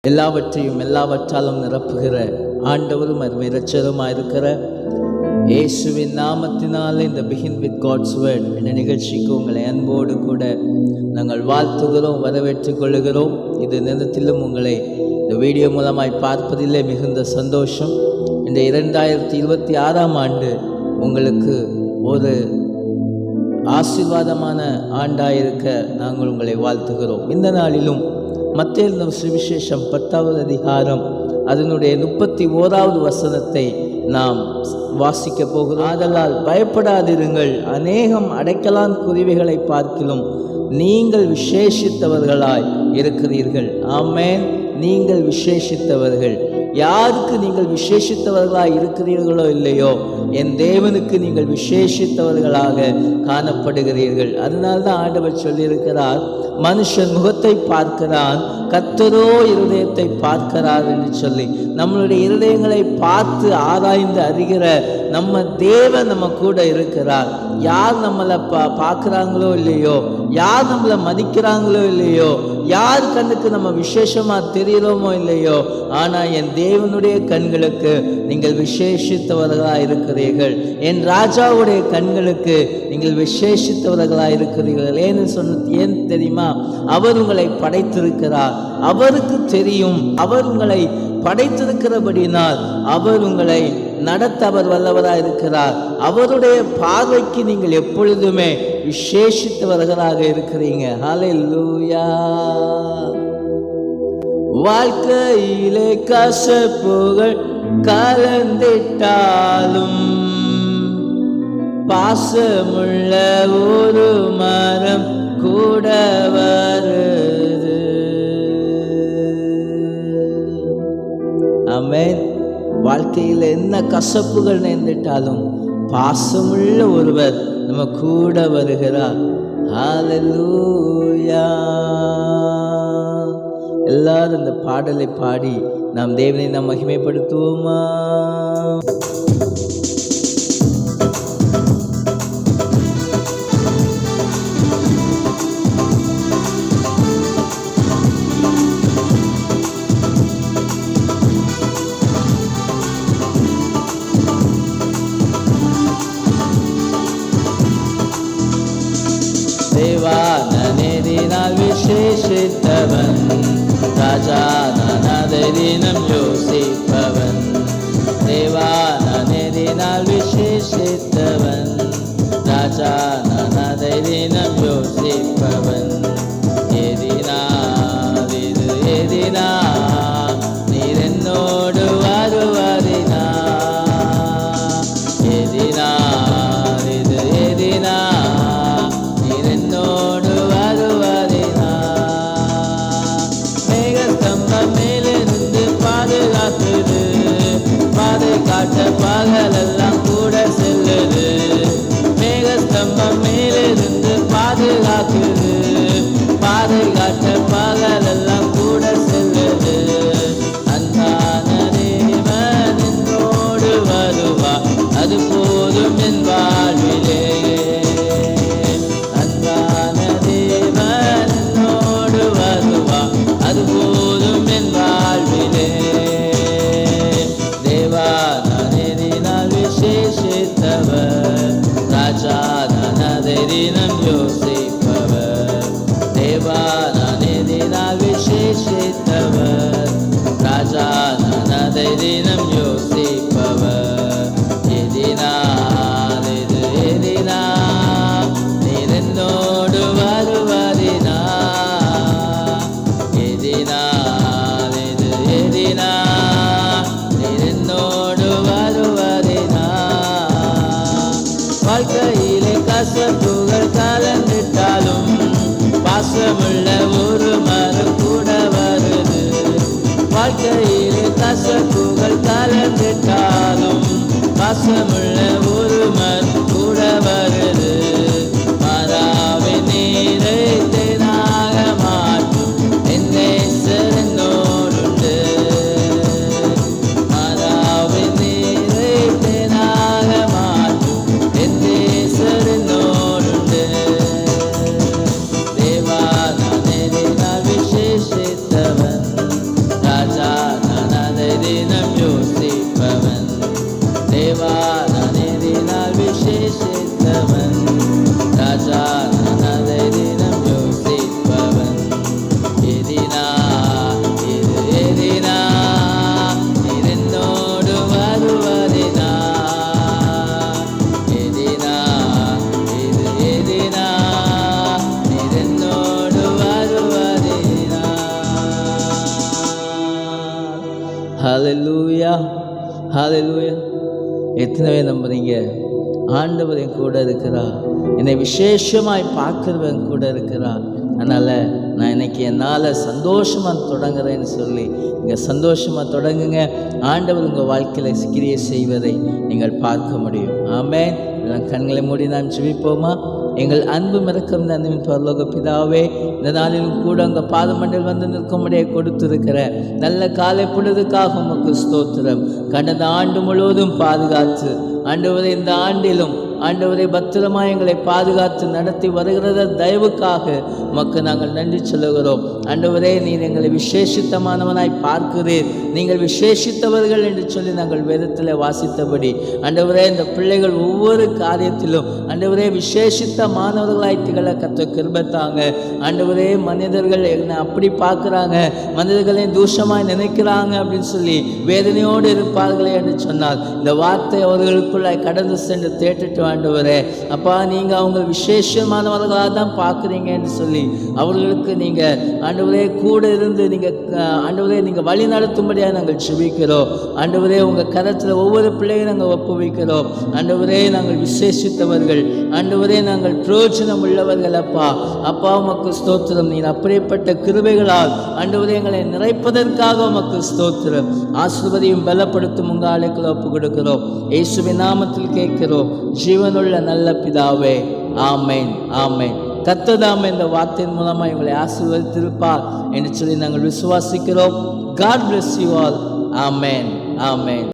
எல்லாவற்றையும் எல்லாவற்றாலும் நிரப்புகிற ஆண்டவரும் அருமை இரட்சகருமாய் இருக்கிற இயேசுவின் நாமத்தினாலே இந்த பிகின் வித் காட்ஸ் வேர்ட் என்ற நிகழ்ச்சிக்கு உங்களை அன்போடு கூட நாங்கள் வாழ்த்துகிறோம், வரவேற்றுக் கொள்கிறோம். இது நேரத்திலும் உங்களை இந்த வீடியோ மூலமாய் பார்ப்பதிலே மிகுந்த சந்தோஷம். இந்த 2026ஆம் ஆண்டு உங்களுக்கு ஒரு ஆசீர்வாதமான ஆண்டாயிருக்க நாங்கள் உங்களை வாழ்த்துகிறோம். இந்த நாளிலும் மத்தேயு சுவிசேஷம் 10வது அதிகாரம் அதனுடைய 31வது வசனத்தை நாம் வாசிக்க போகிறோம். ஆதலால் பயப்படாதிருங்கள், அநேகம் அடைக்கலான் குருவிகளை பார்க்கிலும் நீங்கள் விசேஷித்தவர்களாய் இருக்கிறீர்கள். ஆமென். நீங்கள் விசேஷித்தவர்கள். யாருக்கு நீங்கள் விசேஷித்தவர்களாக இருக்கிறீர்களோ இல்லையோ, என் தேவனுக்கு நீங்கள் விசேஷித்தவர்களாக காணப்படுகிறீர்கள். அதனால்தான் ஆண்டவர் சொல்லியிருக்கிறார், மனுஷன் முகத்தை பார்க்கிறான், கர்த்தரோ இருதயத்தை பார்க்கிறார் என்று சொல்லி. நம்மளுடைய இருதயங்களை பார்த்து ஆராய்ந்து அறிகிற நம்ம தேவன் நம்ம கூட இருக்கிறார். யார் நம்மளை பார்க்குறாங்களோ இல்லையோ, யார் நம்மளை மதிக்கிறாங்களோ இல்லையோ, யார் கண்ணுக்கு நம்ம விசேஷமா தெரியறோமோ இல்லையோ, ஆனால் என் தேவனுடைய கண்களுக்கு நீங்கள் விசேஷித்தவர்களாக இருக்கிறீர்கள். என் ராஜாவுடைய கண்களுக்கு நீங்கள் விசேஷித்தவர்களாக இருக்கிறீர்கள். ஏன் தெரியுமா? அவர் உங்களை படைத்திருக்கிறார். அவருக்கு தெரியும். அவர் உங்களை படைத்திருக்கிறபடினால் அவர் உங்களை நடத்த அவர் வல்லவராக இருக்கிறார். அவருடைய பார்வைக்கு நீங்கள் எப்பொழுதுமே விசேஷித்தவர்களாக இருக்கிறீங்க. ஹல்லேலூயா. வாழ்க்கையிலே கசப்புகள் கலந்திட்டாலும் பாசமுள்ள ஒரு மரம் கூட வருது. ஆமென். வாழ்க்கையில் என்ன கசப்புகள் நேர்ந்துட்டாலும் பாசமுள்ள ஒருவர் நம்ம கூட வருகிறார். ஹல்லேலூயா. எல்லாரும் இந்த பாடலை பாடி நாம் தேவனை நாம் மகிமைப்படுத்துவோமா? தேவானதினால் விசேஷித்தவன், ராஜானதினம் யோசிப்பவன். தேவானதினால் விசேஷித்தவன், ராஜானதினம் யோசிப்பவன். எதினால் இது எதினா நீர் என்னோடு வருவதினா, எதினால் இது எதினா பகலெல்லாம் கூட செல்லுது. மேகஸ்தம்பம் மேலிருந்து பாதுகாக்குது. பாதை காட்ட பகலெல்லாம் கூட செல்லுது. அன்பான தேவன் என்னோடு வருவா, அது போதும் என் வாழ்விலே. அன்பான தேவன் என்னோடு வருவா, அது போதும் என் வாழ்விலே. விசேஷித்தவர், ராஜானதினம் யோசிப்பவர். தேவானதினால் விசேஷித்தவர், ராஜானதினம் யோசிப்பவர். எதினால் இது எதினா நீர் என்னோடு வருவதினா, எதினால் இது எதினா நீர் என்னோடு வருவதினா. வாழ்க்கையிலே கசப்புகள் கலந்திட்டாலும் பாசமுள்ள ஒரு மரம் கூட வருது. வாழ்க்கையிலே கசப்புகள் கலந்திட்டாலும் பாசமுள்ள ஒரு மரம் கூட வருது. மாறாவின் நீரை தேனாக மாற்றும் என் நேசர் என்னோடுண்டு. மாறாவின் நீரை தேனாக மாற்றும் என் நேசர் என்னோடுண்டு. தேவானதினால் விசேஷித்தவன், ஹalleluya, ஹalleluya. எத்தனை பேர் நம்புறீங்க? ஆண்டவர் என் கூட இருக்கிறார், என்னை விசேஷமாய் பார்க்கிறவன் கூட இருக்கிறார், அதனால் நான் இன்னைக்கு என்னால் சந்தோஷமாக தொடங்குறேன்னு சொல்லி நீங்கள் சந்தோஷமாக தொடங்குங்க. ஆண்டவர் உங்கள் வாழ்க்கையில் கிரியை செய்வதை நீங்கள் பார்க்க முடியும். ஆமென். எல்லாம் கண்களை மூடி நாம் ஜெபிப்போமா? எங்கள் அன்பு மிரக்கம் நன்மையின் பரலோக பிதாவே, இந்த நாளிலும் கூட உங்கள் பாதமண்டில் வந்து நிற்கும்படியே கொடுத்திருக்கிற நல்ல காலை பொழுதுக்காக உமக்கு ஸ்தோத்திரம். கடந்த ஆண்டு முழுவதும் பாதுகாத்து ஆண்டவரே, இந்த ஆண்டிலும் ஆண்டவரே பத்திரமாக எங்களை பாதுகாத்து நடத்தி வருகிறத தயவுக்காக உமக்கு நாங்கள் நன்றி சொல்லுகிறோம். ஆண்டவரே, நீர் எங்களை விசேஷித்தமானவனாய் பார்க்கிறீர், நீங்கள் விசேஷித்தவர்கள் என்று சொல்லி நாங்கள் வேதத்தில் வாசித்தபடி ஆண்டவரே, இந்த பிள்ளைகள் ஒவ்வொரு காரியத்திலும் ஆண்டவரே விசேஷித்தமானவர்களாய் திகழ கர்த்தர் கிருபை தாங்க. ஆண்டவரே, மனிதர்கள் என்னை அப்படி பார்க்குறாங்க, மனிதர்களை தூஷமாய் நினைக்கிறாங்க அப்படின்னு சொல்லி வேதனையோடு இருப்பார்களே என்று சொன்னால், இந்த வார்த்தை அவர்களுக்குள்ளாய் கடந்து சென்று தேட்டுட்டு ஆண்டவரே, அப்பா நீங்கள் அவங்க விசேஷமானவர்களாக தான் பார்க்குறீங்க என்று சொல்லி அவர்களுக்கு நீங்கள் ஆண்டவரே கூட இருந்து நீங்கள் ஆண்டவரே நீங்கள் வழி நடத்தும்படியாக நாங்கள் ஜெபிக்கிறோம். ஆண்டவரே, உங்கள் கரத்தில் ஒவ்வொரு பிள்ளையும் நாங்கள் ஒப்புவிக்கிறோம். ஆண்டவரே, நாங்கள் விசேஷித்தவர்கள், ஆண்டவரே நாங்கள் பிரயோஜனம் உள்ளவர்கள். அப்பா அப்பா உமக்கு ஸ்தோத்திரம். நீர் அப்படிப்பட்ட கிருபைகளால் ஆண்டவரே எங்களை நிறைப்பதற்காக உமக்கு ஸ்தோத்திரம். ஆசீர்வதியும் பலப்படுத்தும் உங்கள் ஆளுக்களை ஒப்பு கொடுக்கிறோம். இயேசுவின் நாமத்தில் கேட்கிறோம் ஜீவனுள்ள நல்ல பிதாவே, ஆமென், ஆமென். கர்த்தர் இந்த வார்த்தையின் மூலமாக இவங்களை ஆசீர்வதித்திருப்பார் என்று சொல்லி நாங்கள் விசுவாசிக்கிறோம். God bless you all. Amen, amen.